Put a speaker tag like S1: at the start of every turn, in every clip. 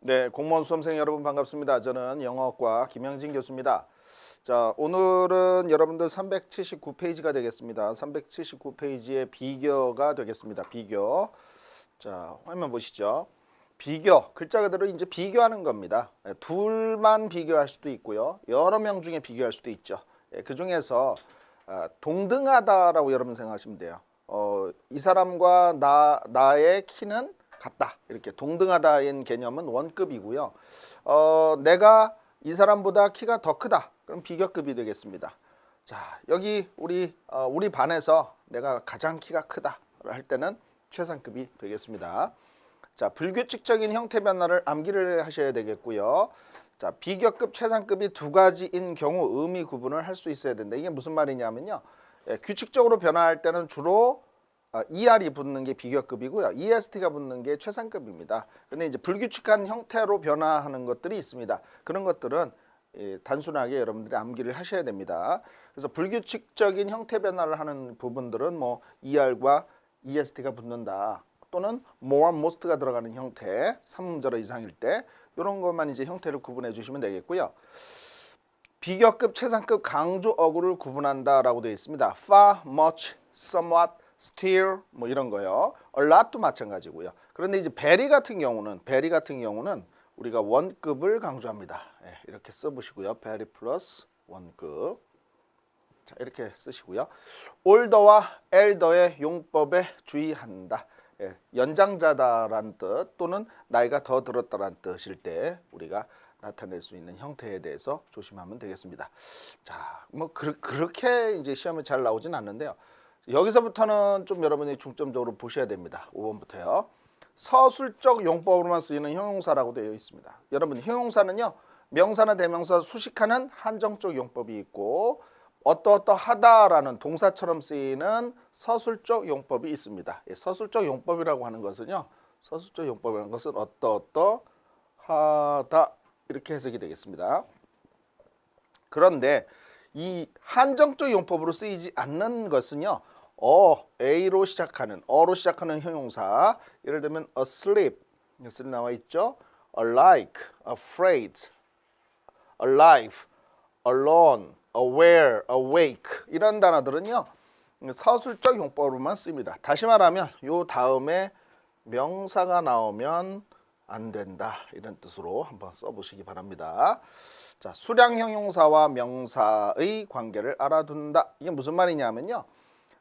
S1: 네, 공무원 수험생 여러분 반갑습니다. 저는 영어과 김영진 교수입니다. 자, 오늘은 여러분들 379페이지가 되겠습니다. 379페이지의 비교가 되겠습니다. 비교. 자, 화면 보시죠. 비교, 글자 그대로 이제 비교하는 겁니다. 둘만 비교할 수도 있고요. 여러 명 중에 비교할 수도 있죠. 그 중에서 동등하다라고 여러분 생각하시면 돼요. 이 사람과 나의 키는 같다. 이렇게 동등하다인 개념은 원급이고요. 내가 이 사람보다 키가 더 크다. 그럼 비교급이 되겠습니다. 자, 여기 우리 반에서 내가 가장 키가 크다 할 때는 최상급이 되겠습니다. 자, 불규칙적인 형태 변화를 암기를 하셔야 되겠고요. 자, 비교급, 최상급이 두 가지인 경우 의미 구분을 할 수 있어야 된다. 이게 무슨 말이냐면요. 규칙적으로 변화할 때는 주로 ER이 붙는 게 비교급이고요. EST가 붙는 게 최상급입니다. 근데 이제 불규칙한 형태로 변화하는 것들이 있습니다. 그런 것들은 단순하게 여러분들이 암기를 하셔야 됩니다. 그래서 불규칙적인 형태 변화를 하는 부분들은 뭐 ER과 EST가 붙는다. 또는 more, most가 들어가는 형태, 3음절어 이상일 때 이런 것만 이제 형태를 구분해 주시면 되겠고요. 비교급, 최상급, 강조 어구를 구분한다라고 되어 있습니다. far, much, somewhat, still 뭐 이런 거요. a lot도 마찬가지고요. 그런데 이제 very 같은 경우는 우리가 원급을 강조합니다. 이렇게 써보시고요. very 플러스 원급. 자, 이렇게 쓰시고요. older와 elder의 용법에 주의한다. 연장자다라는 뜻 또는 나이가 더 들었다라는 뜻일 때 우리가 나타낼 수 있는 형태에 대해서 조심하면 되겠습니다. 자, 뭐 그렇게 이제 시험에 잘 나오진 않는데요. 여기서부터는 좀 여러분이 중점적으로 보셔야 됩니다. 5번부터요. 서술적 용법으로만 쓰이는 형용사라고 되어 있습니다. 여러분, 형용사는요. 명사나 대명사 수식하는 한정적 용법이 있고 어떠하다라는 동사처럼 쓰이는 서술적 용법이 있습니다. 서술적 용법이라고 하는 것은요. 서술적 용법이라는 것은 어떠하다 이렇게 해석이 되겠습니다. 그런데 이 한정적 용법으로 쓰이지 않는 것은요. A로 시작하는, 어로 시작하는 형용사. 예를 들면 asleep, 여기 나와 있죠. alike, afraid, alive, alone, aware, awake 이런 단어들은요. 서술적 용법으로만 씁니다. 다시 말하면 요 다음에 명사가 나오면 안 된다. 이런 뜻으로 한번 써보시기 바랍니다. 자, 수량 형용사와 명사의 관계를 알아둔다. 이게 무슨 말이냐면요.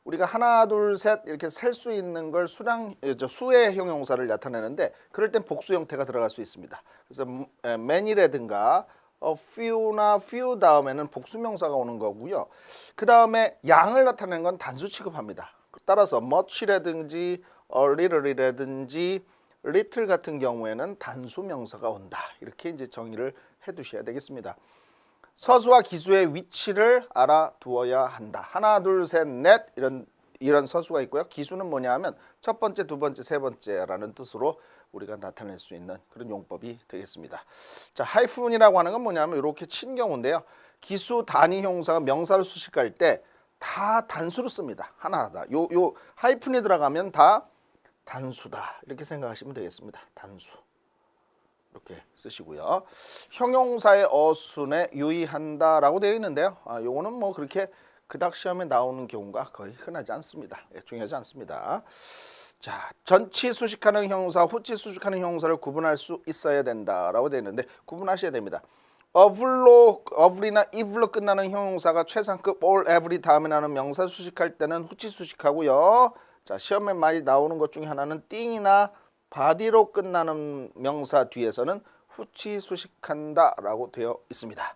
S1: 우리가 하나, 둘, 셋 이렇게 셀 수 있는 걸 수의 형용사를 나타내는데 그럴 땐 복수 형태가 들어갈 수 있습니다. 그래서 many라든가 few나 few 다음에는 복수명사가 오는 거고요. 그 다음에 양을 나타내는 건 단수 취급합니다. 따라서 much라든지 a little이라든지 little 같은 경우에는 단수 명사가 온다. 이렇게 이제 정의를 해두셔야 되겠습니다. 서수와 기수의 위치를 알아두어야 한다. 하나, 둘, 셋, 넷 이런 서수가 있고요. 기수는 뭐냐 하면 첫 번째, 두 번째, 세 번째라는 뜻으로 우리가 나타낼 수 있는 그런 용법이 되겠습니다. 자, 하이픈이라고 하는 건 뭐냐면 이렇게 친 경우인데요. 기수 단위 형용사가 명사를 수식할 때 다 단수로 씁니다. 하나하나. 요 하이픈이 들어가면 다 단수다. 이렇게 생각하시면 되겠습니다. 단수. 이렇게 쓰시고요. 형용사의 어순에 유의한다라고 되어 있는데요. 요거는 뭐 그렇게 그닥 시험에 나오는 경우가 거의 흔하지 않습니다. 중요하지 않습니다. 자, 전치 수식하는 형용사, 후치 수식하는 형용사를 구분할 수 있어야 된다라고 되어 있는데 구분하셔야 됩니다. of이나 if로 끝나는 형용사가 최상급 all, every 다음에 나는 명사 수식할 때는 후치 수식하고요. 자, 시험에 많이 나오는 것 중에 하나는 띵이나 body로 끝나는 명사 뒤에서는 후치 수식한다라고 되어 있습니다.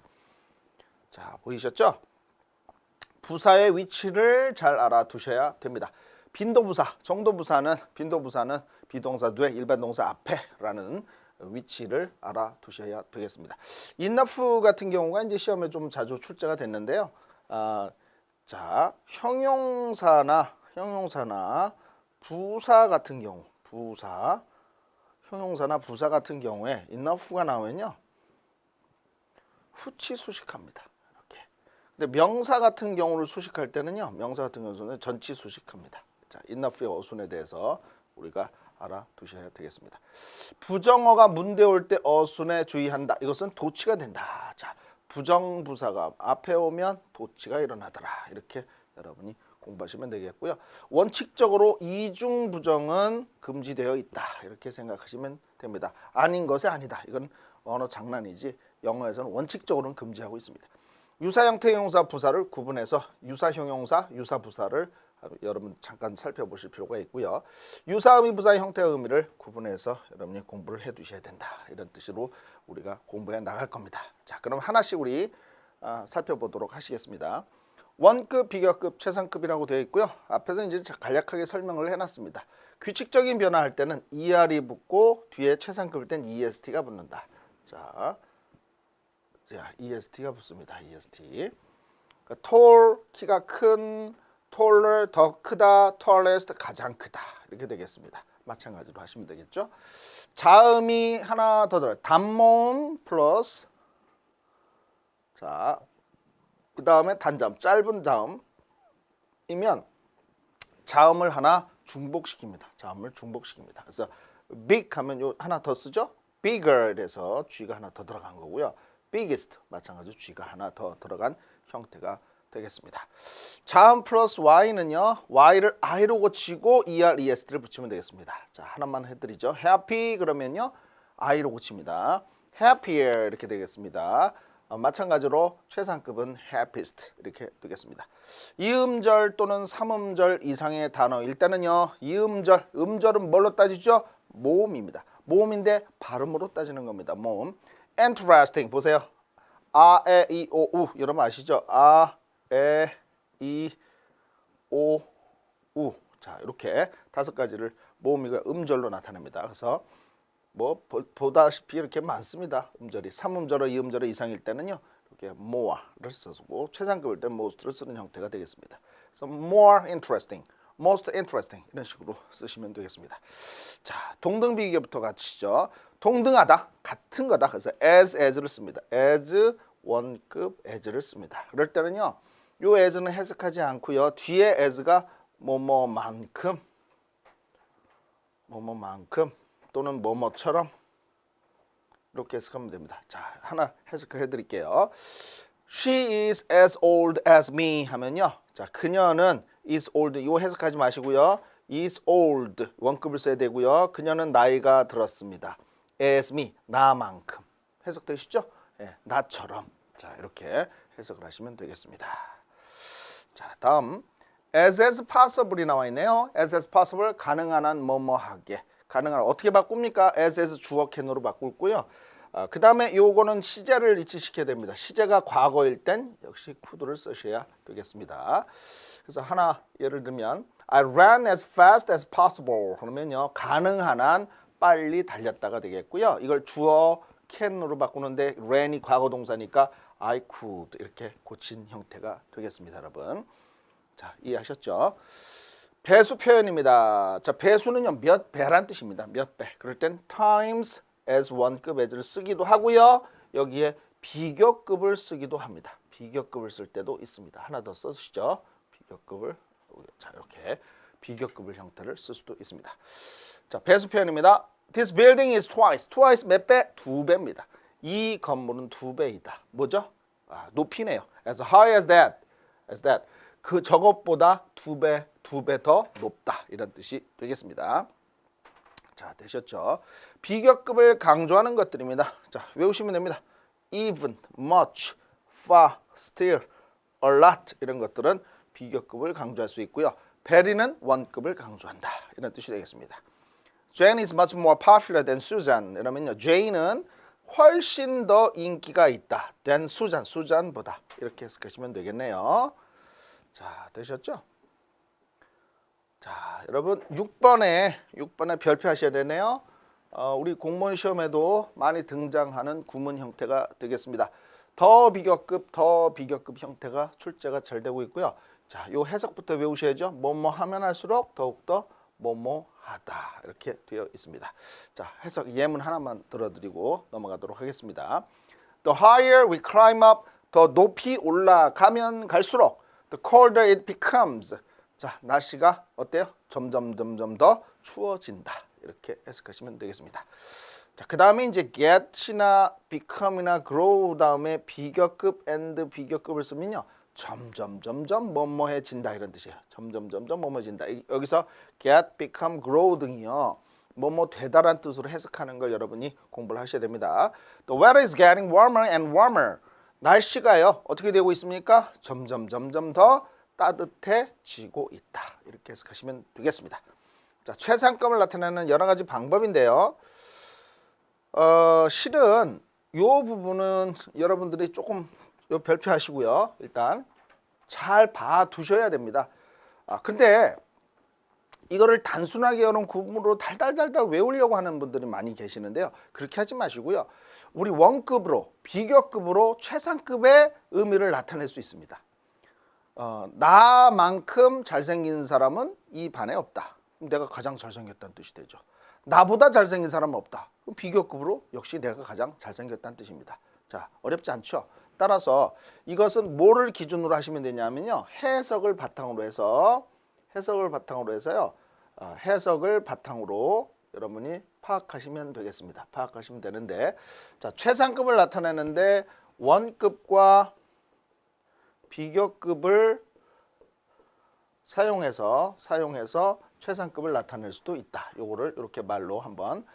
S1: 자, 보이셨죠? 부사의 위치를 잘 알아두셔야 됩니다. 빈도부사, 정도부사는 비동사 뒤에 일반 동사 앞에라는 위치를 알아두셔야 되겠습니다. enough 같은 경우가 이제 시험에 좀 자주 출제가 됐는데요. 자, 형용사나 부사 같은 경우, 형용사나 부사 같은 경우에 enough가 나오면요. 후치 수식합니다. 이렇게. 근데 명사 같은 경우를 수식할 때는요. 명사 같은 경우는 전치 수식합니다. 자, enough의 어순에 대해서 우리가 알아두셔야 되겠습니다. 부정어가 문대 올 때 어순에 주의한다. 이것은 도치가 된다. 자, 부정부사가 앞에 오면 도치가 일어나더라. 이렇게 여러분이 공부하시면 되겠고요. 원칙적으로 이중부정은 금지되어 있다. 이렇게 생각하시면 됩니다. 아닌 것이 아니다. 이건 언어 장난이지 영어에서는 원칙적으로는 금지하고 있습니다. 유사 형태 형용사 부사를 구분해서 유사 형용사, 유사 부사를 여러분 잠깐 살펴보실 필요가 있고요. 유사 의미 부사의 형태와 의미를 구분해서 여러분이 공부를 해 두셔야 된다. 이런 뜻으로 우리가 공부해 나갈 겁니다. 자, 그럼 하나씩 우리 살펴보도록 하시겠습니다. 원급, 비교급, 최상급이라고 되어 있고요. 앞에서 이제 간략하게 설명을 해놨습니다. 규칙적인 변화할 때는 ER이 붙고 뒤에 최상급일 땐 EST가 붙는다. 자, EST가 붙습니다. EST. 그러니까 tall, 키가 큰, taller, 더 크다, tallest, 가장 크다. 이렇게 되겠습니다. 마찬가지로 하시면 되겠죠. 자음이 하나 더 들어요. 단모음 플러스 자, 그 다음에 단자음, 짧은 자음이면 자음을 하나 중복시킵니다. 자음을 중복시킵니다. 그래서 big 하면 요 하나 더 쓰죠. bigger 에서 G가 하나 더 들어간 거고요. biggest 마찬가지로 G가 하나 더 들어간 형태가 되겠습니다. 자음 플러스 Y는요. Y를 I로 고치고 ER, EST를 붙이면 되겠습니다. 자, 하나만 해드리죠. happy 그러면요. I로 고칩니다. happier 이렇게 되겠습니다. 마찬가지로 최상급은 happiest 이렇게 되겠습니다. 이음절 또는 삼음절 이상의 단어 일단은요. 이음절, 음절은 뭘로 따지죠? 모음입니다. 모음인데 발음으로 따지는 겁니다. 모음. interesting 보세요. 아, 에, 이, 오, 우 여러분 아시죠? 아, 에, 이, 오, 우. 자, 이렇게 다섯 가지를 모음이가 음절로 나타냅니다. 그래서 뭐 보다시피 이렇게 많습니다. 음절이 3음절어 2음절어 이상일 때는요. 이렇게 more를 쓰고 최상급일 때 most를 쓰는 형태가 되겠습니다. 그래서 more interesting, most interesting 이런 식으로 쓰시면 되겠습니다. 자, 동등 비교부터 가시죠. 동등하다, 같은 거다. 그래서 as를 씁니다. as 원급 as를 씁니다. 그럴 때는요. 요 as는 해석하지 않고요. 뒤에 as가 뭐뭐만큼 또는 뭐뭐처럼 이렇게 해석하면 됩니다. 자, 하나 해석해 드릴게요. She is as old as me 하면요. 자, 그녀는 is old 요 해석하지 마시고요. is old 원급을 써야 되고요. 그녀는 나이가 들었습니다. as me 나만큼 해석되시죠? 네, 나처럼. 자, 이렇게 해석을 하시면 되겠습니다. 자, 다음 as possible이 나와 있네요. as possible 가능한 한 뭐뭐하게 가능한 어떻게 바꿉니까? as에서 주어 캔으로 바꾸고요. 그 다음에 요거는 시제를 일치시켜야 됩니다. 시제가 과거일 땐 역시 could를 쓰셔야 되겠습니다. 그래서 하나 예를 들면 I ran as fast as possible 그러면요 가능한 한 빨리 달렸다가 되겠고요. 이걸 주어 can으로 바꾸는데 ran이 과거 동사니까 I could 이렇게 고친 형태가 되겠습니다, 여러분. 자, 이해하셨죠? 배수 표현입니다. 자, 배수는요 몇 배란 뜻입니다. 몇 배. 그럴 땐 times as 원급 as를 쓰기도 하고요. 여기에 비교급을 쓰기도 합니다. 비교급을 쓸 때도 있습니다. 하나 더 쓰시죠. 비교급을 자 이렇게 비교급을 형태를 쓸 수도 있습니다. 자, 배수 표현입니다. This building is twice. twice 몇 배? 두 배입니다. 이 건물은 두 배이다. 뭐죠? 높이네요. As high as that. As that. 그 저것보다 두 배 더 높다 이런 뜻이 되겠습니다. 자, 되셨죠? 비교급을 강조하는 것들입니다. 자, 외우시면 됩니다. even, much, far, still, a lot 이런 것들은 비교급을 강조할 수 있고요. very는 원급을 강조한다 이런 뜻이 되겠습니다. Jane is much more popular than Susan 이러면요. Jane은 훨씬 더 인기가 있다. than Susan, 수잔보다 이렇게 해석하시면 되겠네요. 자, 되셨죠? 자, 여러분 6번에 별표하셔야 되네요. 우리 공무원 시험에도 많이 등장하는 구문 형태가 되겠습니다. 더 비교급 형태가 출제가 잘 되고 있고요. 자, 요 해석부터 외우셔야죠. 뭐뭐 하면 할수록 더욱더 뭐뭐하다 이렇게 되어 있습니다. 자, 해석 예문 하나만 들어드리고 넘어가도록 하겠습니다. The higher we climb up, 더 높이 올라가면 갈수록 the colder it becomes. 자, 날씨가 어때요? 점점 더 추워진다. 이렇게 해석하시면 되겠습니다. 자, 그 다음에 이제 get이나 become이나 grow 다음에 비교급 and 비교급을 쓰면요. 점점 뭐뭐해진다 이런 뜻이에요. 점점 뭐뭐해진다. 여기서 get, become, grow 등이요. 뭐뭐 되다란 뜻으로 해석하는 걸 여러분이 공부를 하셔야 됩니다. The weather is getting warmer and warmer. 날씨가요. 어떻게 되고 있습니까? 점점 더 따뜻해지고 있다. 이렇게 해석하시면 되겠습니다. 자, 최상급을 나타내는 여러 가지 방법인데요. 실은 이 부분은 여러분들이 조금 별표하시고요. 일단 잘 봐두셔야 됩니다. 근데 이거를 단순하게 이런 구문으로 달달달달 외우려고 하는 분들이 많이 계시는데요. 그렇게 하지 마시고요. 우리 원급으로 비교급으로 최상급의 의미를 나타낼 수 있습니다. 나만큼 잘생긴 사람은 이 반에 없다. 그럼 내가 가장 잘생겼다는 뜻이 되죠. 나보다 잘생긴 사람은 없다. 그럼 비교급으로 역시 내가 가장 잘생겼다는 뜻입니다. 자, 어렵지 않죠? 따라서 이것은 뭐를 기준으로 하시면 되냐면요. 해석을 바탕으로 해서요. 해석을 바탕으로 여러분이 파악하시면 되겠습니다. 파악하시면 되는데, 자, 최상급을 나타내는데 원급과 비교급을 사용해서 최상급을 나타낼 수도 있다. 요거를 이렇게 말로 한번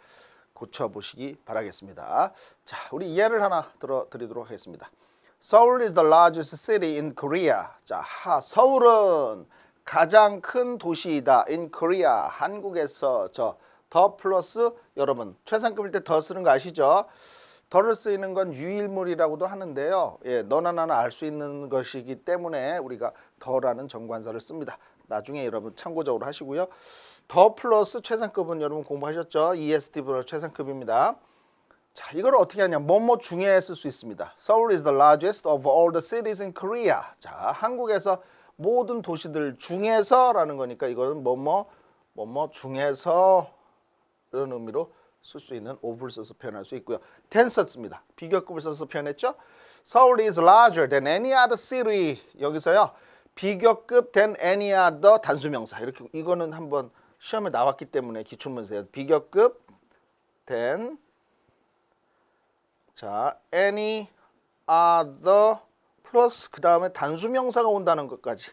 S1: 고쳐보시기 바라겠습니다. 자, 우리 예를 하나 들어드리도록 하겠습니다. Seoul is the largest city in Korea. 자, 서울은 가장 큰 도시이다. In Korea, 한국에서. 더 플러스 여러분 최상급일 때 더 쓰는 거 아시죠? 더를 쓰이는 건 유일물이라고도 하는데요. 예, 너나 나나 알 수 있는 것이기 때문에 우리가 더라는 정관사를 씁니다. 나중에 여러분 참고적으로 하시고요. 더 플러스 최상급은 여러분 공부하셨죠? EST 플러스 최상급입니다. 자, 이걸 어떻게 하냐? 뭐뭐 중에 쓸 수 있습니다. Seoul is the largest of all the cities in Korea. 자, 한국에서 모든 도시들 중에서라는 거니까 이거는 뭐뭐 중에서 이런 의미로 쓸 수 있는 of를 써서 표현할 수 있고요. than 썼습니다. 비교급을 써서 표현했죠. Seoul is larger than any other city. 여기서요. 비교급 than any other 단수명사. 이렇게 이거는 한번 시험에 나왔기 때문에 기출문제예요. 비교급 than 자, any other 플러스 그 다음에 단수명사가 온다는 것까지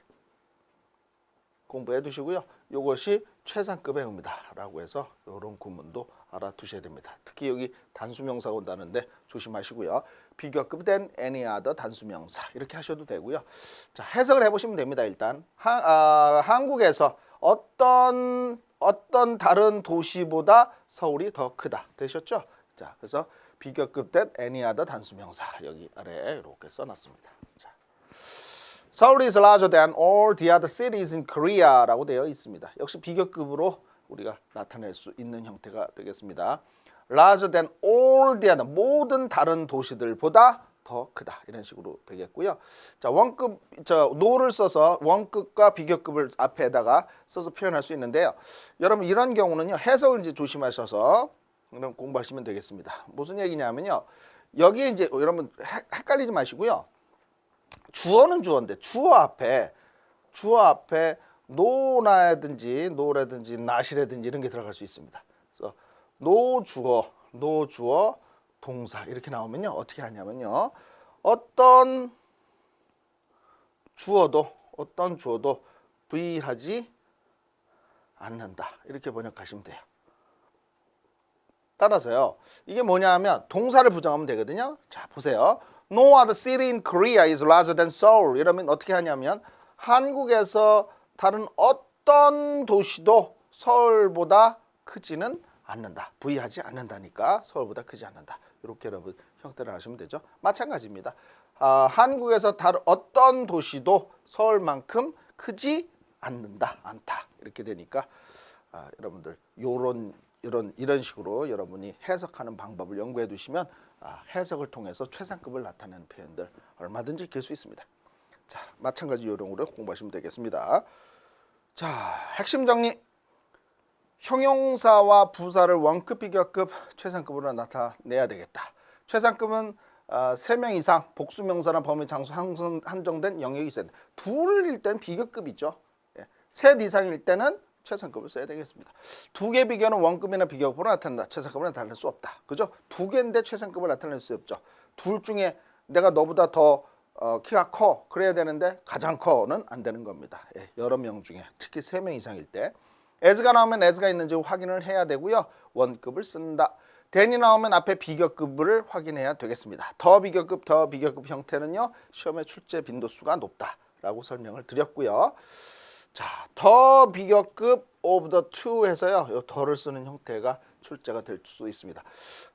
S1: 공부해 두시고요. 이것이 최상급의 의미다라고 해서 이런 구문도 알아두셔야 됩니다. 특히 여기 단수명사가 온다는데 조심하시고요. 비교급 than any other 단수명사 이렇게 하셔도 되고요. 자, 해석을 해보시면 됩니다. 일단 한국에서 어떤 다른 도시보다 서울이 더 크다 되셨죠? 자, 그래서 비교급 than any other 단수명사 여기 아래에 이렇게 써놨습니다. 자, Seoul is larger than all the other cities in Korea라고 되어 있습니다. 역시 비교급으로 우리가 나타낼 수 있는 형태가 되겠습니다. Larger than all the other 모든 다른 도시들보다 더 크다 이런 식으로 되겠고요. 자, 원급 no를 써서 원급과 비교급을 앞에다가 써서 표현할 수 있는데요. 여러분 이런 경우는요 해석을 이제 조심하셔서 그럼 공부하시면 되겠습니다. 무슨 얘기냐면요. 여기에 이제 여러분 헷갈리지 마시고요. 주어는 주어인데 주어 앞에 노라든지 나시라든지 이런 게 들어갈 수 있습니다. 그래서 노주어 동사 이렇게 나오면요. 어떻게 하냐면요. 어떤 주어도 부의하지 않는다. 이렇게 번역하시면 돼요. 따라서요. 이게 뭐냐면 동사를 부정하면 되거든요. 자, 보세요. No other city in Korea is larger than Seoul. 이러면 어떻게 하냐면 한국에서 다른 어떤 도시도 서울보다 크지는 않는다. 부의하지 않는다니까 서울보다 크지 않는다. 이렇게 여러분 형태를 하시면 되죠. 마찬가지입니다. 한국에서 다른 어떤 도시도 서울만큼 크지 않다. 이렇게 되니까 여러분들 이런 식으로 여러분이 해석하는 방법을 연구해 두시면 해석을 통해서 최상급을 나타내는 표현들 얼마든지 낄 수 있습니다. 자, 마찬가지 요령으로 공부하시면 되겠습니다. 자, 핵심 정리. 형용사와 부사를 원급, 비교급, 최상급으로 나타내야 되겠다. 최상급은 3명 이상 복수명사나 범위, 장소 한정된 영역이 있어야 돼. 둘일 때는 비교급이죠. 셋 이상일 때는 최상급을 써야 되겠습니다. 두 개 비교는 원급이나 비교급으로 나타난다. 최상급을 나타낼 수 없다. 그죠? 두 개인데 최상급을 나타낼 수 없죠. 둘 중에 내가 너보다 더 키가 커 그래야 되는데 가장 커는 안 되는 겁니다. 예, 여러 명 중에 특히 3명 이상일 때 as가 나오면 as가 있는지 확인을 해야 되고요. 원급을 쓴다. than이 나오면 앞에 비교급을 확인해야 되겠습니다. 더 비교급 형태는요. 시험의 출제 빈도수가 높다라고 설명을 드렸고요. 자, 더 비교급 of the two 해서요. 요 더를 쓰는 형태가 출제가 될 수 있습니다.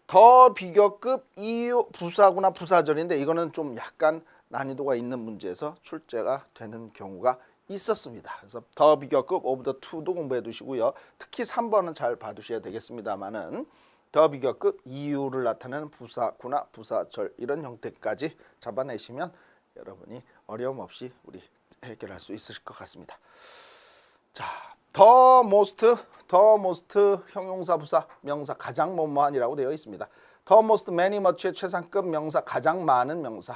S1: 더 비교급 이유 부사구나 부사절인데 이거는 좀 약간 난이도가 있는 문제에서 출제가 되는 경우가 있었습니다. 그래서 더 비교급 of the two도 공부해 두시고요. 특히 3번은 잘 봐두셔야 되겠습니다만은 더 비교급 이유를 나타내는 부사구나 부사절 이런 형태까지 잡아내시면 여러분이 어려움 없이 우리 해결할 수 있으실 것 같습니다. 자, the most 형용사 부사 명사 가장 뭐뭐한이라고 되어 있습니다. the most many much의 최상급 명사 가장 많은 명사.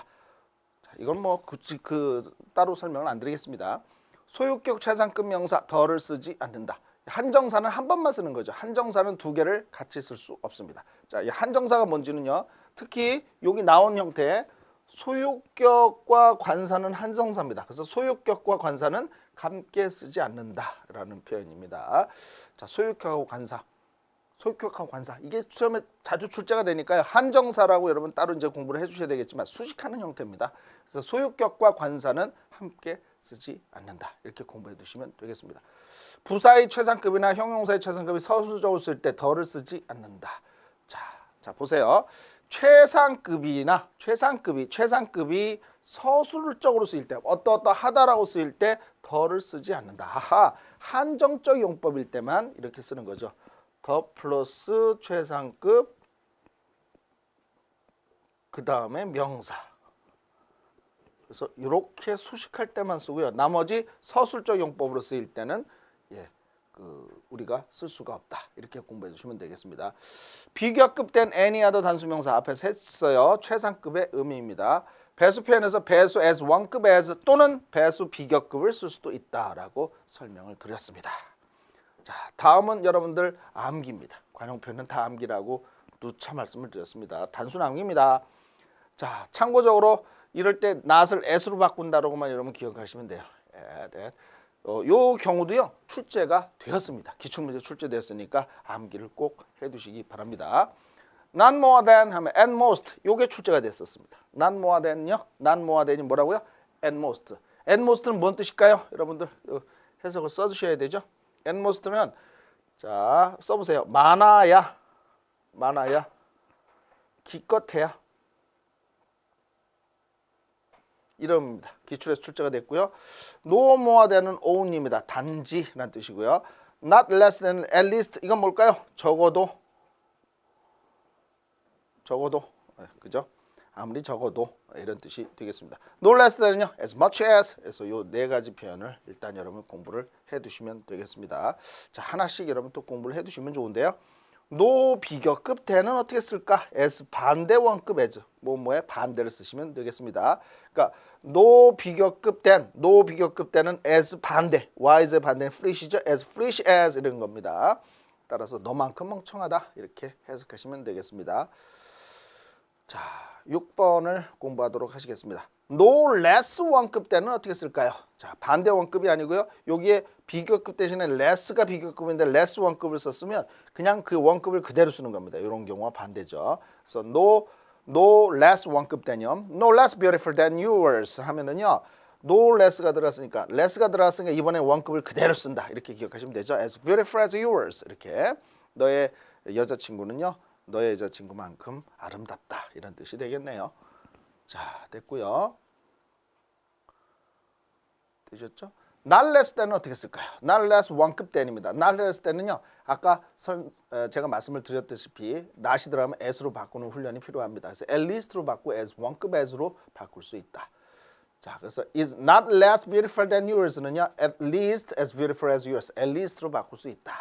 S1: 자, 이건 뭐 굳이 따로 설명을 안 드리겠습니다. 소유격 최상급 명사 더를 쓰지 않는다. 한정사는 한 번만 쓰는 거죠. 한정사는 두 개를 같이 쓸 수 없습니다. 자, 이 한정사가 뭔지는요. 특히 여기 나온 형태의 소유격과 관사는 한정사입니다. 그래서 소유격과 관사는 함께 쓰지 않는다라는 표현입니다. 자, 소유격하고 관사. 소유격하고 관사. 이게 시험에 자주 출제가 되니까요. 한정사라고 여러분 따로 이제 공부를 해 주셔야 되겠지만 수식하는 형태입니다. 그래서 소유격과 관사는 함께 쓰지 않는다. 이렇게 공부해 두시면 되겠습니다. 부사의 최상급이나 형용사의 최상급이 서술적으로 쓸 때 더를 쓰지 않는다. 자 보세요. 최상급이 서술적으로 쓰일 때 어떠하다라고 쓰일 때 더를 쓰지 않는다. 하하, 한정적 용법일 때만 이렇게 쓰는 거죠. 더 플러스 최상급 그 다음에 명사. 그래서 이렇게 수식할 때만 쓰고요. 나머지 서술적 용법으로 쓰일 때는 우리가 쓸 수가 없다. 이렇게 공부해 주시면 되겠습니다. 비교급된 any other 단수명사 앞에서 했어요. 최상급의 의미입니다. 배수 표현에서 배수 as 원급 as 또는 배수 비교급을 쓸 수도 있다라고 설명을 드렸습니다. 자, 다음은 여러분들 암기입니다. 관용 표현은 다 암기라고 누차 말씀을 드렸습니다. 단순 암기입니다. 자, 참고적으로 이럴 때 not을 as로 바꾼다라고만 여러분 기억하시면 돼요. 요 경우도요 출제가 되었습니다. 기출문제 출제되었으니까 암기를 꼭 해두시기 바랍니다. Not more than 하면 at most 요게 출제가 됐었습니다. Not more than요. Not more than이 뭐라고요? At most. At most는 뭔 뜻일까요? 여러분들 해석을 써주셔야 되죠. At most는 자 써보세요. 많아야 기껏해야 이름입니다. 기출에서 출제가 됐고요. No more than은 only입니다. 단지란 뜻이고요. Not less than at least 이건 뭘까요? 적어도 그죠? 아무리 적어도 이런 뜻이 되겠습니다. No less than은요. as much as 그래서 요 네 가지 표현을 일단 여러분 공부를 해두시면 되겠습니다. 자, 하나씩 여러분 또 공부를 해두시면 좋은데요. no 비교급 대는 어떻게 쓸까? as 반대 원급 as 뭐뭐의 반대를 쓰시면 되겠습니다. 그러니까 no 비교급 대는 as 반대 Y의 반대는 foolish이죠. as foolish as 이런 겁니다. 따라서 너만큼 멍청하다 이렇게 해석하시면 되겠습니다. 자, 6번을 공부하도록 하시겠습니다. no less 원급 대는 어떻게 쓸까요? 자, 반대 원급이 아니고요. 여기에 비교급 대신에 less가 비교급인데 less 원급을 썼으면 그냥 그 원급을 그대로 쓰는 겁니다. 이런 경우와 반대죠. 그래서 no less 원급 대념, no less beautiful than yours 하면은요. no less가 들어갔으니까 이번에 원급을 그대로 쓴다. 이렇게 기억하시면 되죠. as beautiful as yours 이렇게 너의 여자친구는요. 너의 여자친구만큼 아름답다. 이런 뜻이 되겠네요. 자, 됐고요. 되셨죠? not less than은 어떻게 쓸까요? not less 원급 than입니다. not less than은요. 아까 제가 말씀을 드렸다시피 not이 들어가면 as로 바꾸는 훈련이 필요합니다. 그래서 at least로 바꾸고 as 원급 as로 바꿀 수 있다. 자, 그래서 is not less beautiful than yours는요. at least as beautiful as yours. at least로 바꿀 수 있다.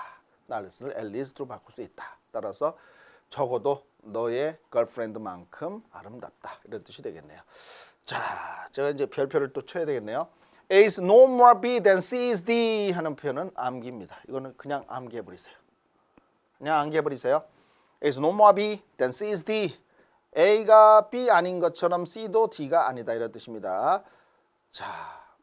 S1: not less를 at least로 바꿀 수 있다. 따라서 적어도 너의 걸프렌드만큼 아름답다. 이런 뜻이 되겠네요. 자, 제가 이제 별표를 또 쳐야 되겠네요. A is no more B than C is D 하는 표현은 암기입니다. 이거는 그냥 암기해버리세요. 그냥 암기해버리세요. A is no more B than C is D. A가 B 아닌 것처럼 C도 D가 아니다 이런 뜻입니다. 자,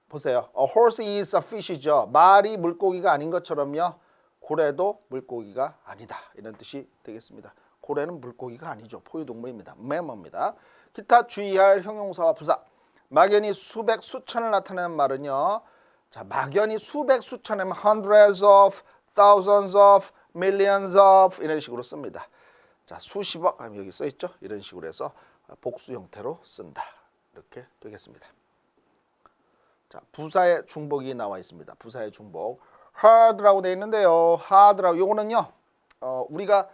S1: 보세요. A horse is a fish이죠. 말이 물고기가 아닌 것처럼요. 고래도 물고기가 아니다 이런 뜻이 되겠습니다. 고래는 물고기가 아니죠. 포유동물입니다. 매머입니다. 기타 주의할 형용사와 부사. 막연히 수백 수천을 나타내는 말은요. 자, 막연히 수백 수천이면 hundreds of, thousands of, millions of 이런 식으로 씁니다. 자, 수십억 여기 써 있죠. 이런 식으로 해서 복수 형태로 쓴다. 이렇게 되겠습니다. 자, 부사의 중복이 나와 있습니다. 부사의 중복. hard라고 되어 있는데요. hard라고 요거는요. 우리가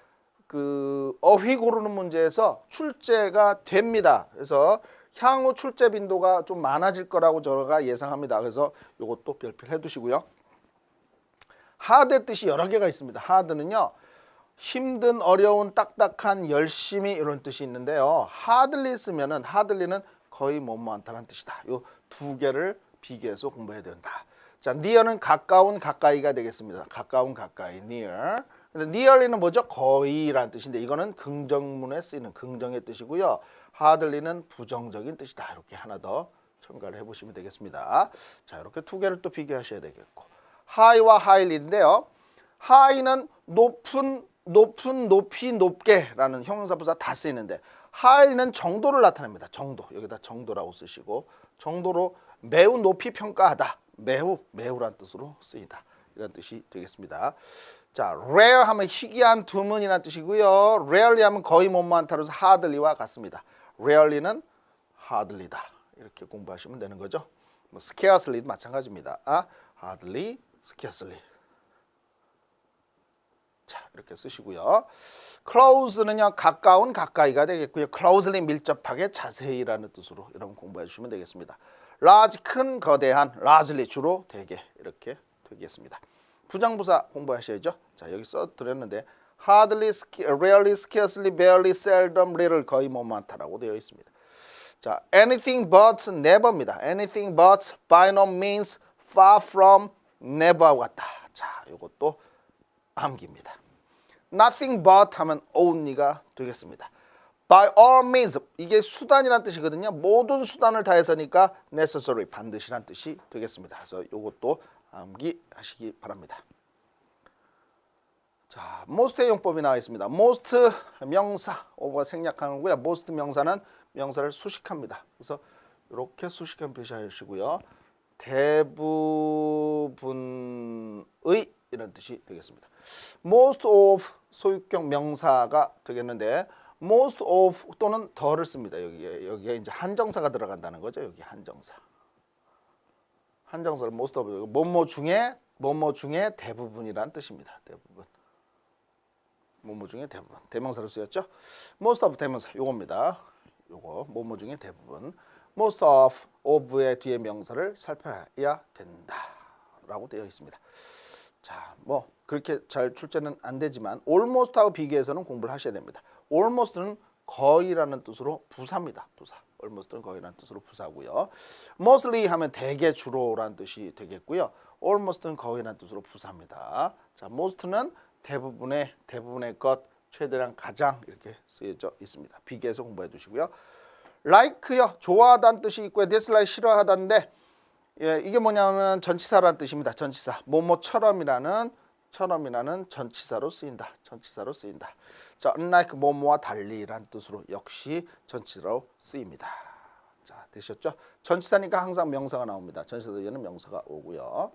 S1: 그 어휘 고르는 문제에서 출제가 됩니다. 그래서 향후 출제 빈도가 좀 많아질 거라고 제가 예상합니다. 그래서 요것도 별표를 해 두시고요. hard의 뜻이 여러 개가 있습니다. hard는요. 힘든, 어려운, 딱딱한, 열심히 이런 뜻이 있는데요. hardly 쓰면은 hardly는 거의 못한다는 뜻이다. 요 두 개를 비교해서 공부해야 된다. 자, near는 가까운, 가까이가 되겠습니다. 가까운, 가까이, near. 근데 nearly는 뭐죠? 거의라는 뜻인데 이거는 긍정문에 쓰이는 긍정의 뜻이고요. hardly는 부정적인 뜻이다. 이렇게 하나 더 첨가를 해보시면 되겠습니다. 자, 이렇게 두 개를 또 비교하셔야 되겠고, high와 highly인데요. high는 높은, 높이, 높게라는 형용사 부사 다 쓰이는데 high는 정도를 나타냅니다. 정도. 여기다 정도라고 쓰시고 정도로 매우 높이 평가하다. 매우란 뜻으로 쓰이다. 이런 뜻이 되겠습니다. 자, rare 하면 희귀한, 드문이라는 뜻이고요. rarely 하면 거의 못많다. 그래서 hardly와 같습니다. rarely는 hardly다. 이렇게 공부하시면 되는 거죠. 뭐 scarcely도 마찬가지입니다. hardly, scarcely. 자, 이렇게 쓰시고요. close는요, 가까운, 가까이가 되겠고요. closely, 밀접하게, 자세히라는 뜻으로 여러분 공부해 주시면 되겠습니다. large, 큰, 거대한, largely, 주로, 대개 이렇게 되겠습니다. 부정부사 공부하셔야죠. 자, 여기 써드렸는데 hardly, rarely, scarcely, barely, seldom, little, 거의 못많다라고 되어 있습니다. 자, anything but, never입니다. anything but, by no means, far from, never와 같다. 자, 이것도 암기입니다. nothing but 하면 only가 되겠습니다. by all means, 이게 수단이란 뜻이거든요. 모든 수단을 다해서니까 necessary, 반드시란 뜻이 되겠습니다. 그래서 이것도 암기하시기 바랍니다. 자, most의 용법이 나와 있습니다. most 명사, over가 생략하는 거고요. most 명사는 명사를 수식합니다. 그래서 이렇게 수식형 표시하시고요. 대부분의 이런 뜻이 되겠습니다. most of 소유격 명사가 되겠는데 most of 또는 더를 씁니다. 여기에 이제 한정사가 들어간다는 거죠. 여기 한정사를 most of, 뭐뭐 중에 대부분이란 뜻입니다. 대부분. 뭐뭐 중에 대부분. 대명사로 쓰였죠. most of 대명사 요겁니다. 요거 뭐뭐 중에 대부분. most of의 뒤에 명사를 살펴야 된다라고 되어 있습니다. 자, 뭐 그렇게 잘 출제는 안 되지만 almost하고 비교해서는 공부를 하셔야 됩니다. almost는 거의라는 뜻으로 부사입니다. 부사. almost는 거의라는 뜻으로 부사고요. mostly 하면 대개 주로라는 뜻이 되겠고요. almost는 거의라는 뜻으로 부사입니다. 자, most는 대부분의 것, 최대한 가장 이렇게 쓰여져 있습니다. 비교해서 공부해 두시고요. like요. 좋아하다는 뜻이 있고요. dislike 싫어하다인데 예, 이게 뭐냐면 전치사라는 뜻입니다. 전치사. 뭐뭐처럼이라는 전치사로 쓰인다. 자, unlike 뭐뭐와 달리라는 뜻으로 역시 전치사로 쓰입니다. 자, 되셨죠? 전치사니까 항상 명사가 나옵니다. 전치사 뒤에는 명사가 오고요.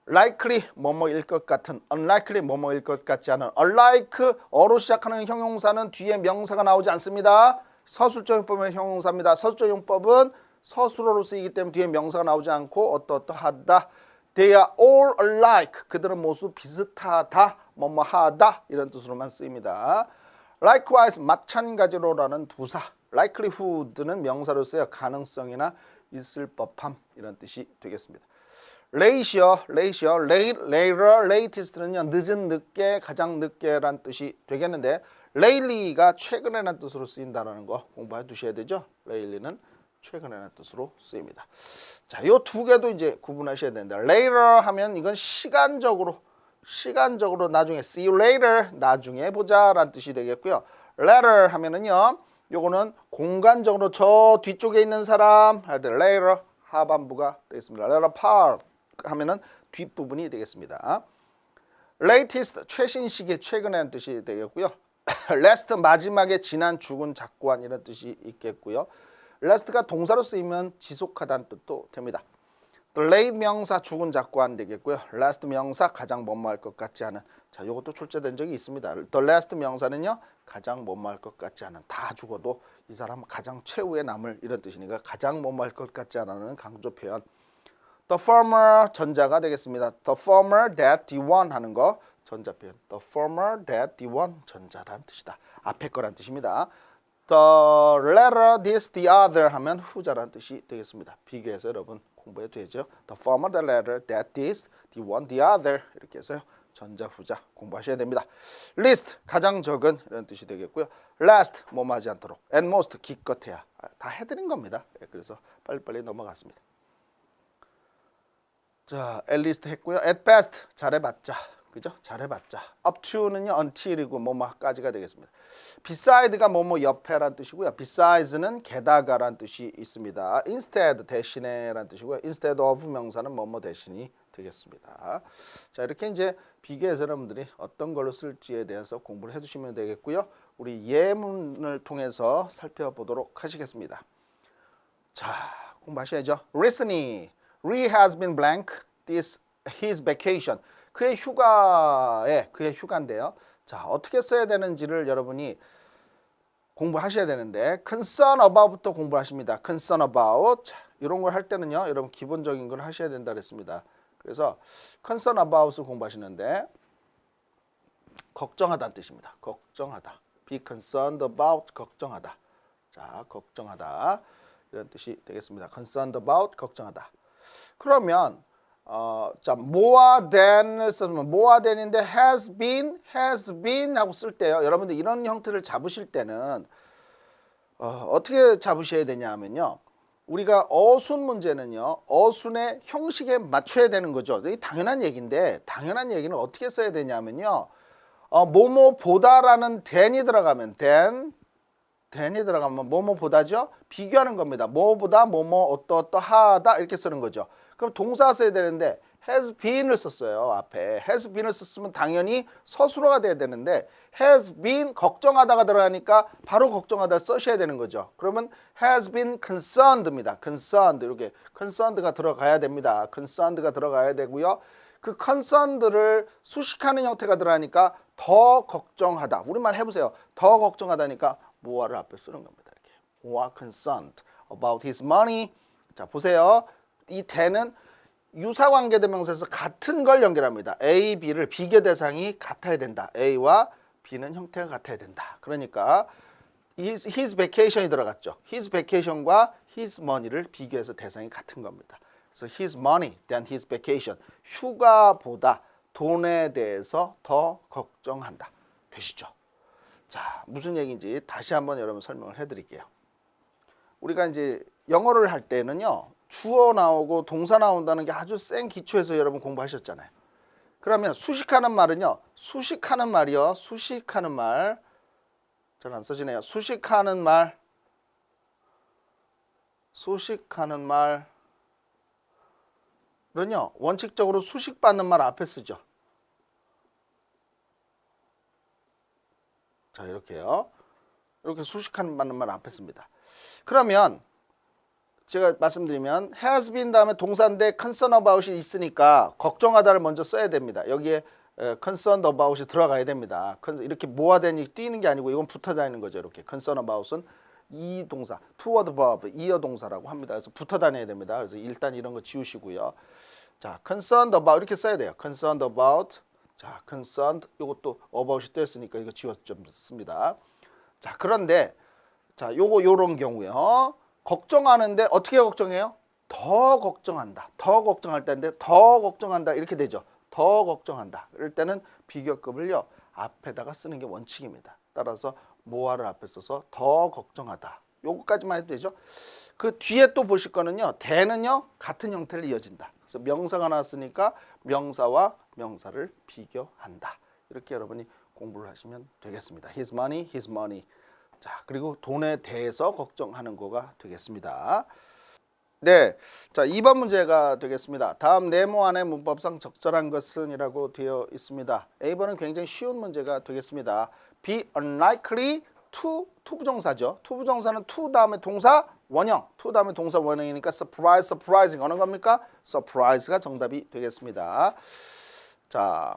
S1: likely 뭐뭐일 것 같은, unlikely 뭐뭐일 것 같지 않은, unlike 어로 시작하는 형용사는 뒤에 명사가 나오지 않습니다. 서술적 용법의 형용사입니다. 서술적 용법은 서술어로 쓰이기 때문에 뒤에 명사가 나오지 않고 어떠하다. They are all alike. 그들은 모두 비슷하다, 뭐뭐하다 이런 뜻으로만 쓰입니다. Likewise 마찬가지로라는 부사. likelihood는 명사로 쓰여 가능성이나 있을 법함 이런 뜻이 되겠습니다. later, latest는요 늦은, 늦게, 가장 늦게란 뜻이 되겠는데 lately가 최근에란 뜻으로 쓰인다는 거 공부해 두셔야 되죠. lately는 최근에라는 뜻으로 쓰입니다. 자, 요 두 개도 이제 구분하셔야 되는데 later 하면 이건 시간적으로 나중에 see you later 나중에 보자라는 뜻이 되겠고요. later 하면은요. 요거는 공간적으로 저 뒤쪽에 있는 사람 할 때 later 하반부가 되겠습니다. later part 하면은 뒷부분이 되겠습니다. latest 최신 시기 최근에라는 뜻이 되겠고요. last 마지막에 지난 죽은 작고한 이런 뜻이 있겠고요. last가 동사로 쓰이면 지속하다는 뜻도 됩니다. late 명사 죽은 작고한 되겠고요. last 명사 가장 뭐뭐할 것 같지 않은. 자, 이것도 출제된 적이 있습니다. the last 명사는요. 가장 뭐뭐할 것 같지 않은. 다 죽어도 이 사람은 가장 최후에 남을 이런 뜻이니까 가장 뭐뭐할 것 같지 않은 강조 표현. the former 전자가 되겠습니다. the former that the one 하는 거 전자 표현. the former that the one 전자란 뜻이다. 앞에 거란 뜻입니다. the latter, this, the other 하면 후자란 뜻이 되겠습니다. 비교해서 여러분 공부해도 되죠. The former, the latter, that, this, the one, the other 이렇게 해서요. 전자, 후자 공부하셔야 됩니다. least 가장 적은 이런 뜻이 되겠고요. last 뭐하지 않도록, and most 기껏해야 다 해드린 겁니다. 그래서 빨리빨리 넘어갔습니다. 자, at least 했고요. at best 잘해봤자. 그죠? 잘해봤자. up to는요 until이고 뭐뭐까지가 되겠습니다. beside가 뭐뭐 옆에란 뜻이고요. besides,는 게다가란 뜻이 있습니다. instead 대신에란 뜻이고요. instead of 명사는 뭐뭐 대신이 되겠습니다. 자, 이렇게 이제 비교해서 여러분들이 어떤 걸로 쓸지에 대해서 공부를 해두시면 되겠고요. 우리 예문을 통해서 살펴보도록 하시겠습니다. 자, 공부하셔야죠. recently, Lee has been blank this his vacation. 그의 휴가인데요. 자, 어떻게 써야 되는지를 여러분이 공부하셔야 되는데 concern about부터 공부하십니다. concern about. 자, 이런 걸 할 때는요. 여러분 기본적인 걸 하셔야 된다 그랬습니다. 그래서 concern about을 공부하시는데 걱정하다는 뜻입니다. 걱정하다. be concerned about 걱정하다. 자, 걱정하다. 이런 뜻이 되겠습니다. concerned about 걱정하다. 그러면 자, more than을 쓰면 more than인데 has been 하고 쓸 때요. 여러분들 이런 형태를 잡으실 때는 어떻게 잡으셔야 되냐 하면요. 우리가 어순 문제는요. 어순의 형식에 맞춰야 되는 거죠. 이게 당연한 얘기인데 당연한 얘기는 어떻게 써야 되냐면요. 뭐뭐보다라는 than이 들어가면 than이 들어가면 뭐뭐보다죠. 비교하는 겁니다. 뭐보다 뭐뭐 어떠하다 이렇게 쓰는 거죠. 그럼 동사 써야 되는데 has been을 썼어요. 앞에 has been을 썼으면 당연히 서술어가 돼야 되는데 has been 걱정하다가 들어가니까 바로 걱정하다 써셔야 되는 거죠. 그러면 has been concerned입니다. concerned 이렇게 concerned가 들어가야 됩니다. concerned가 들어가야 되고요. 그 concerned를 수식하는 형태가 들어가니까 더 걱정하다. 우리말 해보세요. 더 걱정하다니까 more를 앞에 쓰는 겁니다. 이렇게 more concerned about his money. 자, 보세요. 이 then은 유사관계대명사에서 같은 걸 연결합니다. A, B를 비교 대상이 같아야 된다. A와 B는 형태가 같아야 된다. 그러니까 his vacation이 들어갔죠. his vacation과 his money를 비교해서 대상이 같은 겁니다. 그래서 his money than his vacation. 휴가보다 돈에 대해서 더 걱정한다. 되시죠? 자, 무슨 얘기인지 다시 한번 여러분 설명을 해드릴게요. 우리가 이제 영어를 할 때는요. 주어 나오고 동사 나온다는 게 아주 센 기초에서 여러분 공부하셨잖아요. 그러면 수식하는 말은요. 수식하는 말이요. 수식하는 말. 잘 안 써지네요. 수식하는 말은요. 원칙적으로 수식받는 말 앞에 쓰죠. 자, 이렇게요. 이렇게 수식하는 말 앞에 씁니다. 그러면 제가 말씀드리면 has been 다음에 동사인데 concern about이 있으니까 걱정하다를 먼저 써야 됩니다. 여기에 concerned about이 들어가야 됩니다. 이렇게 모아대니 띄는 게 아니고 이건 붙어 다니는 거죠. 이렇게 concern about은 이 동사, toward verb, 이어 동사라고 합니다. 그래서 붙어 다녀야 됩니다. 그래서 일단 이런 거 지우시고요. 자, concerned about 이렇게 써야 돼요. concerned about. 자, concerned 이것도 about이 떼었으니까 이거 지워 좀 씁니다. 자, 그런데 자, 요런 경우요. 걱정하는데 어떻게 걱정해요? 더 걱정한다. 더 걱정할 때인데 더 걱정한다 이렇게 되죠. 더 걱정한다. 이럴 때는 비교급을요. 앞에다가 쓰는 게 원칙입니다. 따라서 more를 앞에 써서 더 걱정하다. 요거까지만 해도 되죠. 그 뒤에 또 보실 거는요. 대는요. 같은 형태를 이어진다. 그래서 명사가 나왔으니까 명사와 명사를 비교한다. 이렇게 여러분이 공부를 하시면 되겠습니다. His money, his money. 자, 그리고 돈에 대해서 걱정하는 거가 되겠습니다. 네, 자 2번 문제가 되겠습니다. 다음 네모 안에 문법상 적절한 것은 이라고 되어 있습니다. A번은 굉장히 쉬운 문제가 되겠습니다. Be unlikely to 투부정사죠. 투부정사는 to 다음에 동사 원형, to 다음에 동사 원형이니까 surprise, surprising 어느 겁니까? surprise가 정답이 되겠습니다. 자,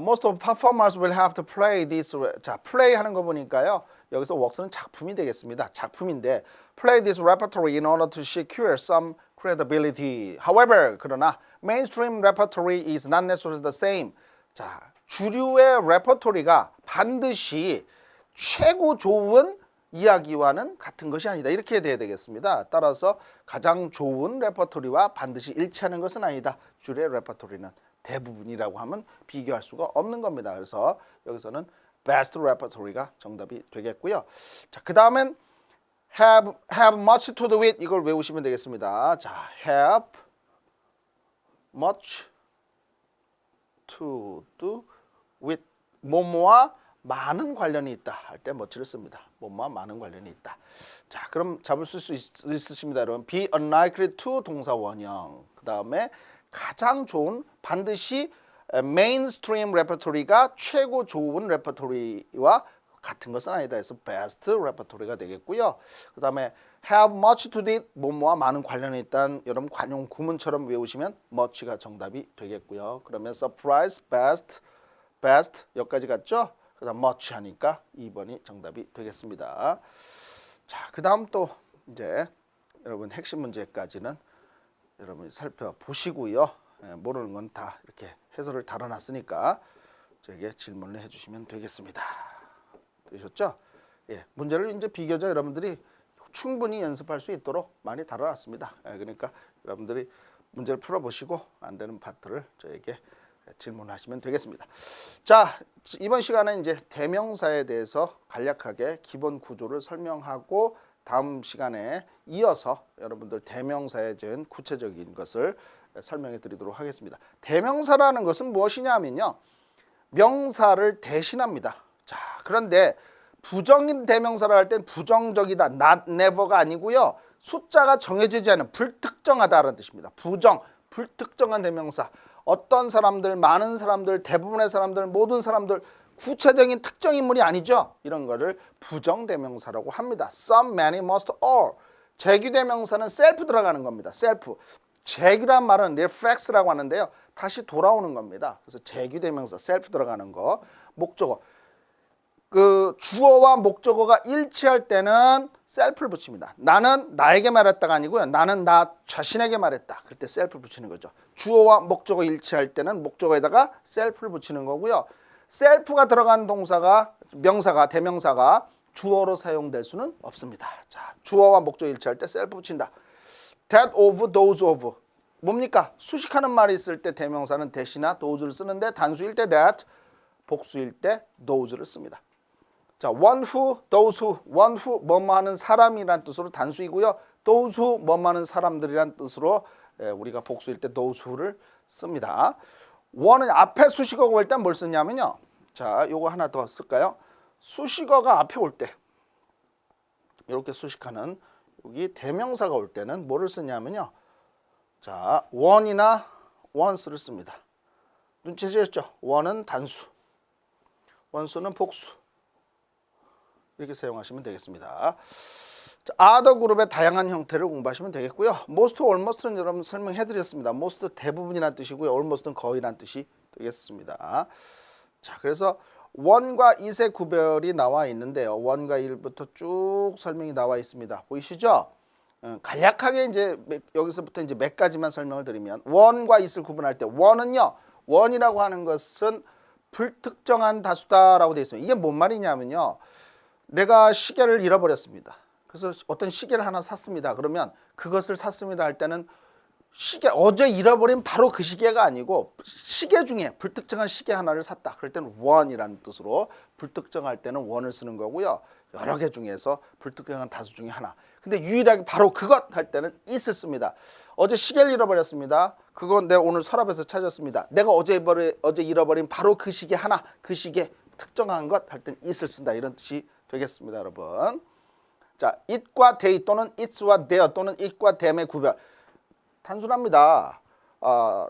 S1: most of performers will have to play this. 자, play 하는 거 보니까요. 여기서 works는 작품이 되겠습니다. 작품인데 play this repertory in order to secure some credibility. However, 그러나 mainstream repertory is not necessarily the same. 자, 주류의 레퍼토리가 반드시 최고 좋은 이야기와는 같은 것이 아니다. 이렇게 돼야 되겠습니다. 따라서 가장 좋은 레퍼토리와 반드시 일치하는 것은 아니다. 주류의 레퍼토리는 대부분이라고 하면 비교할 수가 없는 겁니다. 그래서 여기서는 best repertory가 정답이 되겠고요. 자, 그 다음엔 have much to do with 이걸 외우시면 되겠습니다. 자, have much to do with 뭐뭐와 많은 관련이 있다 할 때 much를 씁니다. 뭐뭐와 많은 관련이 있다. 자, 그럼 잡을 수 있으십니다, 여러분. be unlikely to 동사 원형. 그 다음에 가장 좋은 반드시 메인스트림 레퍼토리가 최고 좋은 레퍼토리와 같은 것은 아니다 해서 best 레퍼토리가 되겠고요. 그 다음에 have much to do with 뭐뭐와 많은 관련이 있다는 여러분 관용 구문처럼 외우시면 much가 정답이 되겠고요. 그러면 surprise, best 여기까지 갔죠? 그 다음 much 하니까 2번이 정답이 되겠습니다. 자, 그 다음 또 이제 여러분 핵심 문제까지는 여러분이 살펴보시고요. 모르는 건 다 이렇게 해설을 달아놨으니까 저에게 질문을 해주시면 되겠습니다. 되셨죠? 예, 문제를 이제 비교적 여러분들이 충분히 연습할 수 있도록 많이 달아놨습니다. 그러니까 여러분들이 문제를 풀어보시고 안 되는 파트를 저에게 질문하시면 되겠습니다. 자, 이번 시간에 이제 대명사에 대해서 간략하게 기본 구조를 설명하고 다음 시간에 이어서 여러분들 대명사에 대한 구체적인 것을 설명해 드리도록 하겠습니다. 대명사라는 것은 무엇이냐면요. 명사를 대신합니다. 자, 그런데 부정인 대명사를 할 땐 부정적이다, not, never가 아니고요. 숫자가 정해지지 않은 불특정하다라는 뜻입니다. 불특정한 대명사. 어떤 사람들, 많은 사람들, 대부분의 사람들, 모든 사람들, 구체적인 특정 인물이 아니죠. 이런 거를 부정대명사라고 합니다. Some, many, most, all. 재규대명사는 self 들어가는 겁니다. self. 재규란 말은 reflex라고 하는데요. 다시 돌아오는 겁니다. 그래서 재규대명사 self 들어가는 거. 목적어. 그 주어와 목적어가 일치할 때는 self를 붙입니다. 나는 나에게 말했다가 아니고요. 나는 나 자신에게 말했다. 그럴 때 self를 붙이는 거죠. 주어와 목적어 일치할 때는 목적어에다가 self를 붙이는 거고요. self가 들어간 동사가 명사가 대명사가 주어로 사용될 수는 없습니다. 자, 주어와 목적어 일치할 때 self 붙인다. that of, those of. 뭡니까? 수식하는 말이 있을 때 대명사는 that이나 those를 쓰는데 단수일 때 that, 복수일 때 those를 씁니다. 자, one who, those who, one who 뭐뭐 하는 사람이란 뜻으로 단수이고요. those who 뭐뭐 하는 사람들이란 뜻으로 우리가 복수일 때 those who를 씁니다. one은 앞에 수식어가 올 때 뭘 쓰냐면요. 자, 요거 하나 더 쓸까요? 수식어가 앞에 올 때 이렇게 수식하는 여기 대명사가 올 때는 뭐를 쓰냐면요. 자, one이나 once를 씁니다. 눈치채셨죠? one은 단수, once는 복수. 이렇게 사용하시면 되겠습니다. 자, other 그룹의 다양한 형태를 공부하시면 되겠고요. most, almost는 여러분 설명해드렸습니다. most 대부분이란 뜻이고요. almost는 거의란 뜻이 되겠습니다. 자, 그래서 1과 2의 구별이 나와 있는데요. 1과 1부터 쭉 설명이 나와 있습니다. 보이시죠? 간략하게 이제 여기서부터 이제 몇 가지만 설명을 드리면 1과 2를 구분할 때 1은요. 1이라고 하는 것은 불특정한 다수다라고 되어 있습니다. 이게 뭔 말이냐면요. 내가 시계를 잃어버렸습니다. 그래서 어떤 시계를 하나 샀습니다. 그러면 그것을 샀습니다 할 때는 시계 어제 잃어버린 바로 그 시계가 아니고 시계 중에 불특정한 시계 하나를 샀다. 그럴 때는 one이라는 뜻으로 불특정할 때는 one을 쓰는 거고요. 여러 개 중에서 불특정한 다수 중에 하나. 근데 유일하게 바로 그것 할 때는 it을 씁니다. 어제 시계를 잃어버렸습니다. 그건 내가 오늘 서랍에서 찾았습니다. 내가 어제 잃어버린 바로 그 시계 하나, 그 시계 특정한 것 할 때는 it을 쓴다. 이런 뜻이 되겠습니다, 여러분. 자, it과 they 또는 its와 their 또는 it과 them의 구별. 단순합니다.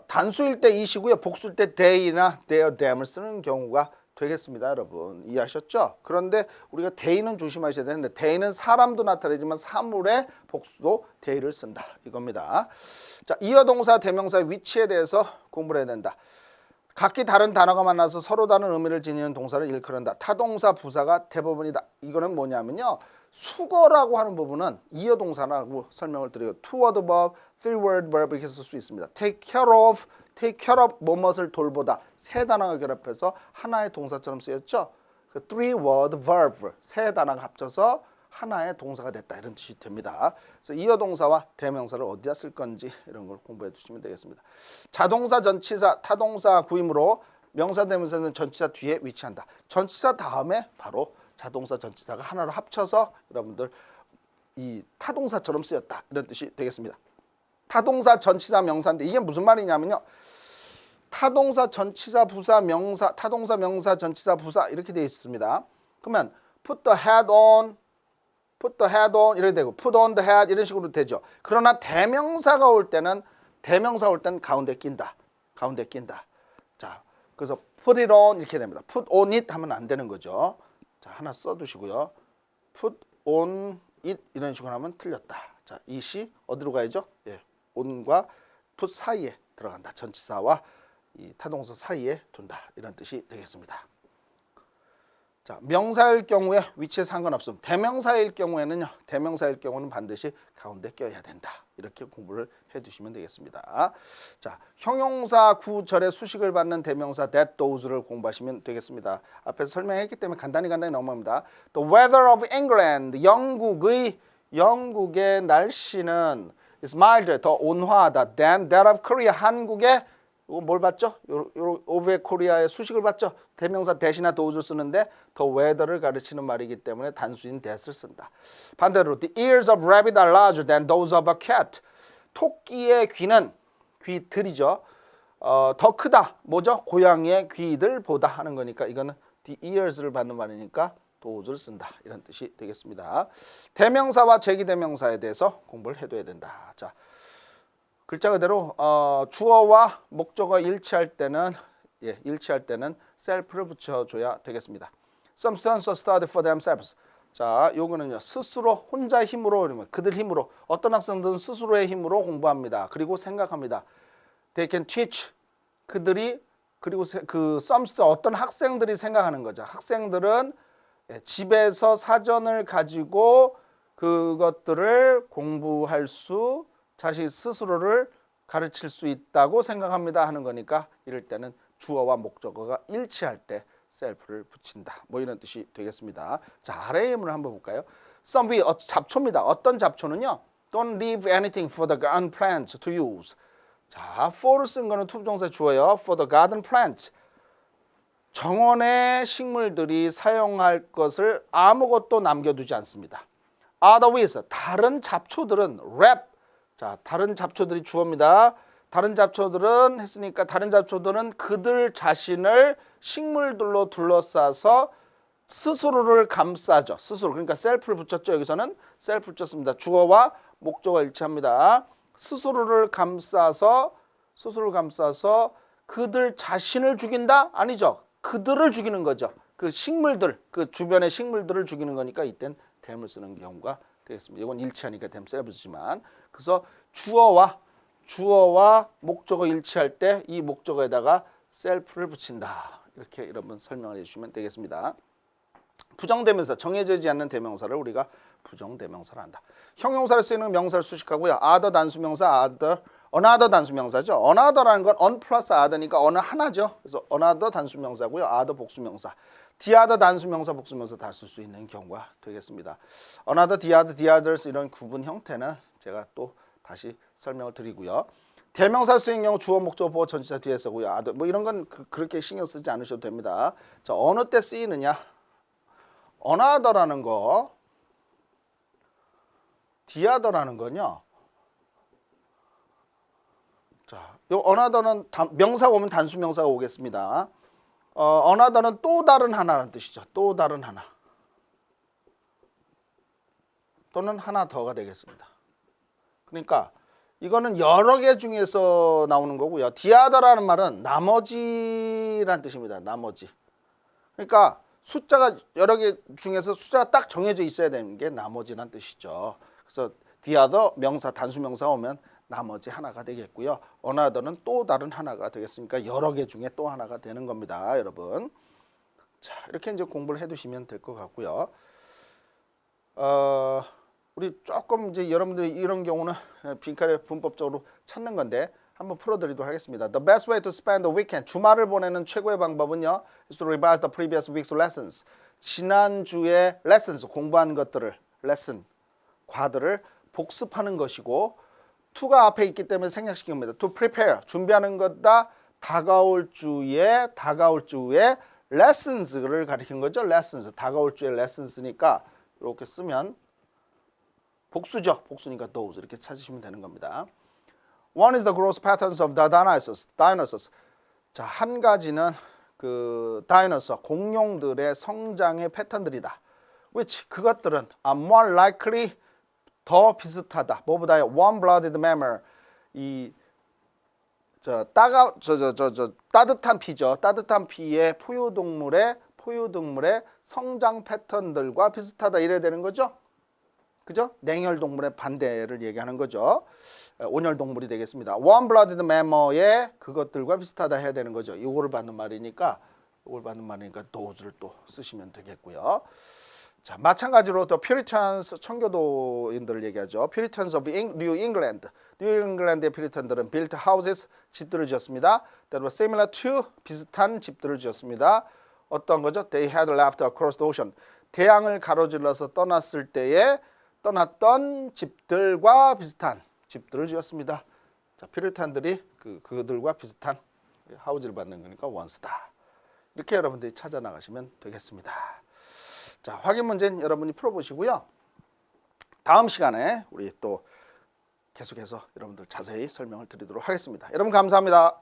S1: 단수일 때 it이고요. 복수일 때 they나 their, them을 쓰는 경우가 되겠습니다, 여러분. 이해하셨죠? 그런데 우리가 they는 조심하셔야 되는데 they는 사람도 나타내지만 사물의 복수도 they를 쓴다. 이겁니다. 자, 이어동사, 대명사의 위치에 대해서 공부를 해야 된다. 각기 다른 단어가 만나서 서로 다른 의미를 지니는 동사를 일컬는다. 타동사, 부사가 대부분이다. 이거는 뭐냐면요. 수거라고 하는 부분은 이어동사라고 설명을 드려요. two word verb, three word verb 이렇게 쓸 수 있습니다. take care of 뭐뭇을 돌보다 세 단어가 결합해서 하나의 동사처럼 쓰였죠. 그 three word verb 세 단어가 합쳐서 하나의 동사가 됐다 이런 뜻이 됩니다. 그래서 이어동사와 대명사를 어디다 쓸 건지 이런 걸 공부해 두시면 되겠습니다. 자동사, 전치사, 타동사 구임으로 명사, 대명사는 전치사 뒤에 위치한다. 전치사 다음에 바로 자동사, 전치사가 하나로 합쳐서 여러분들 이 타동사처럼 쓰였다 이런 뜻이 되겠습니다. 타동사, 전치사, 명사인데 이게 무슨 말이냐면요. 타동사, 전치사, 부사, 명사, 타동사, 명사, 전치사, 부사 이렇게 되어 있습니다. 그러면 put the hat on 이렇게 되고 put on the hat 이런 식으로 되죠. 그러나 대명사가 올 때는 가운데 낀다. 자, 그래서 put it on 이렇게 됩니다. put on it 하면 안 되는 거죠. 자, 하나 써두시고요. put on it 이런 식으로 하면 틀렸다. 자, it이 어디로 가야죠? 예, on과 put 사이에 들어간다. 전치사와 이 타동사 사이에 둔다. 이런 뜻이 되겠습니다. 자, 명사일 경우에 위치에 상관없음. 대명사일 경우는 반드시 가운데 껴야 된다. 이렇게 공부를 해두시면 되겠습니다. 자, 형용사 구절의 수식을 받는 대명사 that, those를 공부하시면 되겠습니다. 앞에서 설명했기 때문에 간단히 넘어갑니다. The weather of England, 영국의 날씨는 is milder, 더 온화하다 than that of Korea, 한국의 뭘 봤죠? 오브의 코리아의 수식을 봤죠? 대명사 that이나 those를 쓰는데 the weather를 가르치는 말이기 때문에 단수인 that을 쓴다. 반대로 the ears of rabbit are larger than those of a cat. 토끼의 귀들이죠. 더 크다. 뭐죠? 고양이의 귀들보다 하는 거니까 이거는 the ears를 받는 말이니까 those를 쓴다. 이런 뜻이 되겠습니다. 대명사와 제기대명사에 대해서 공부를 해둬야 된다. 자, 글자 그대로 주어와 목적어 일치할 때는 self를 붙여줘야 되겠습니다. Some students study for themselves. 자, 요거는요 스스로 혼자 힘으로 그들 힘으로 어떤 학생들은 스스로의 힘으로 공부합니다. 그리고 생각합니다. They can teach. 그리고 그 some students 어떤 학생들이 생각하는 거죠. 학생들은 집에서 사전을 가지고 그것들을 공부할 수 자신 스스로를 가르칠 수 있다고 생각합니다 하는 거니까 이럴 때는 주어와 목적어가 일치할 때 self를 붙인다. 뭐 이런 뜻이 되겠습니다. 자, 아래의 예문을 한번 볼까요? Some be 잡초입니다. 어떤 잡초는요? Don't leave anything for the garden plants to use. 자, for를 쓴 거는 투부정사 주어요. For the garden plants. 정원의 식물들이 사용할 것을 아무것도 남겨두지 않습니다. Otherwise, 다른 잡초들은 wrap. 자, 다른 잡초들이 주어입니다. 다른 잡초들은 했으니까 다른 잡초들은 그들 자신을 식물들로 둘러싸서 스스로를 감싸죠. 스스로. 그러니까 셀프를 붙였죠. 여기서는 셀프 붙였습니다. 주어와 목적어 일치합니다. 스스로를 감싸서 그들 자신을 죽인다? 아니죠. 그들을 죽이는 거죠. 그 식물들, 그 주변의 식물들을 죽이는 거니까 이땐 댐을 쓰는 경우가 되겠습니다. 이건 일치하니까 댐 셀프지만 그래서 주어와 목적어 일치할 때 이 목적어에다가 self를 붙인다. 이렇게 여러분 설명을 해주시면 되겠습니다. 부정대명사, 정해지지 않는 대명사를 우리가 부정대명사를 한다. 형용사를 쓰이는 명사를 수식하고요. other 단수명사, another 단수명사죠. another라는 건 on 플러스 other니까 어느 하나죠. 그래서 another 단수명사고요. other 복수명사. the other 단수명사, 복수명사 다 쓸 수 있는 경우가 되겠습니다. another, the other, the others 이런 구분 형태는 제가 또 다시 설명을 드리고요. 대명사 쓰인 경우 주어, 목적어, 보어, 전치사 뒤에 쓰고요. 뭐 이런 건 그렇게 신경 쓰지 않으셔도 됩니다. 자, 어느 때 쓰이느냐? another라는 거, the other라는 건요. 자, 요 another는 명사가 오면 단수 명사가 오겠습니다. another는 또 다른 하나라는 뜻이죠. 또 다른 하나. 또는 하나 더가 되겠습니다. 그러니까 이거는 여러 개 중에서 나오는 거고요. the other라는 말은 나머지라는 뜻입니다. 나머지. 그러니까 숫자가 여러 개 중에서 숫자가 딱 정해져 있어야 되는 게 나머지란 뜻이죠. 그래서 the other 명사 단수 명사 오면 나머지 하나가 되겠고요. another는 또 다른 하나가 되겠으니까 여러 개 중에 또 하나가 되는 겁니다, 여러분. 자, 이렇게 이제 공부를 해두시면 될 것 같고요. 우리 조금 이제 여러분들이 이런 경우는 빈칸에 문법적으로 찾는 건데 한번 풀어드리도록 하겠습니다. The best way to spend the weekend. 주말을 보내는 최고의 방법은요. is to revise the previous week's lessons. 지난주에 lessons, 공부한 것들을, lesson, 과들을 복습하는 것이고 to가 앞에 있기 때문에 생략시킨 겁니다. to prepare, 준비하는 거다. 다가올 주에 lessons를 가리키는 거죠. lessons, 다가올 주에 lessons니까 이렇게 쓰면 복수죠. 복수니까 those 이렇게 찾으시면 되는 겁니다. One is the growth patterns of the dinosaurs. 자, 한 가지는 그 다이너소 공룡들의 성장의 패턴들이다. which 그것들은 are more likely 더 비슷하다. 뭐보다요? warm-blooded mammal 이 따뜻한 피죠. 따뜻한 피의 포유동물의 성장 패턴들과 비슷하다 이래야 되는 거죠. 그죠? 냉혈동물의 반대를 얘기하는 거죠. 온혈동물이 되겠습니다. warm-blooded mammal의 그것들과 비슷하다 해야 되는 거죠. 이거를 받는 말이니까 those를 또 쓰시면 되겠고요. 자, 마찬가지로 또 Puritans 청교도인들을 얘기하죠. Puritans of New England. New England의 퓨리탄들은 built houses 집들을 지었습니다. That were similar to 비슷한 집들을 지었습니다. 어떤 거죠? They had left across the ocean. 대양을 가로질러서 떠났을 때에 떠났던 집들과 비슷한 집들을 지었습니다. 자, 퓨리탄들이 그들과 비슷한 하우즈를 받는 거니까 원스다. 이렇게 여러분들이 찾아 나가시면 되겠습니다. 자, 확인 문제는 여러분이 풀어보시고요. 다음 시간에 우리 또 계속해서 여러분들 자세히 설명을 드리도록 하겠습니다. 여러분 감사합니다.